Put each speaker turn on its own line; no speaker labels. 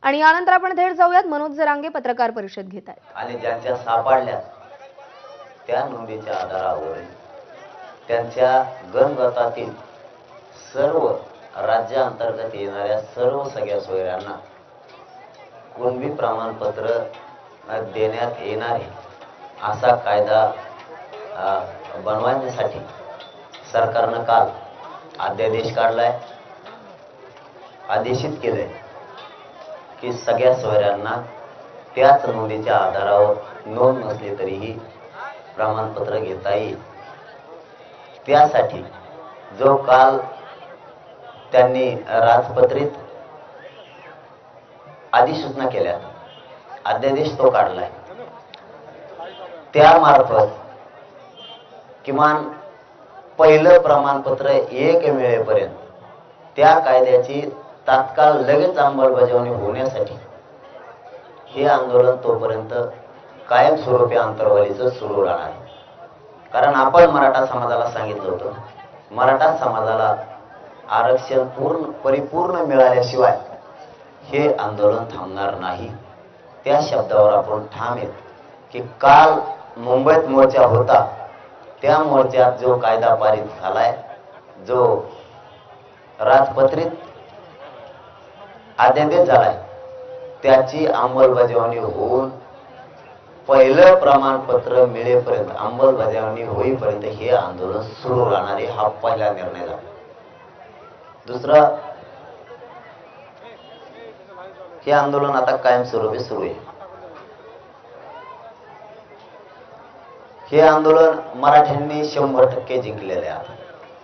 आणि यानंतर आपण थेट जाऊयात मनोज जरांगे पत्रकार परिषद घेत आहेत
आणि ज्यांच्या सापडल्या त्या नोंदीच्या आधारावर त्यांच्या गणगटातील सर्व राज्यांतर्गत येणाऱ्या सर्व सगळ्या सोयऱ्यांना कुणबी प्रमाणपत्र देण्यात येणार आहे असा कायदा बनवण्यासाठी सरकारनं काल अध्यादेश काढलाय, आदेशित केलंय की सगळ्या सोयऱ्यांना त्याच नोंदीच्या आधारावर नोंद नसली तरीही प्रमाणपत्र घेता येईल। त्यासाठी जो काल त्यांनी राजपत्रित अधिसूचना केल्या, अध्यादेश तो काढलाय, त्यामार्फत किमान पहिलं प्रमाणपत्र एक मिळेपर्यंत त्या कायद्याची तात्काळ लगेच अंमलबजावणी होण्यासाठी हे आंदोलन तोपर्यंत कायमस्वरूपी अंतर्वालीचं सुरू राहणार आहे। कारण आपण मराठा समाजाला सांगितलं होतं, मराठा समाजाला आरक्षण परिपूर्ण मिळाल्याशिवाय हे आंदोलन थांबणार नाही। त्या शब्दावर आपण ठाम आहेत की काल मुंबईत मोर्चा होता, त्या मोर्चात जो कायदा पारित झालाय, जो राजपत्रित अध्यादेश झालाय, त्याची अंमलबजावणी होऊन पहिलं प्रमाणपत्र मिळेपर्यंत, अंमलबजावणी होईपर्यंत हे आंदोलन सुरू राहणार आहे। हा पहिला निर्णय झाला। दुसरा, हे आंदोलन आता कायमस्वरूपी सुरू आहे। हे आंदोलन मराठ्यांनी 100% जिंकलेले आहे।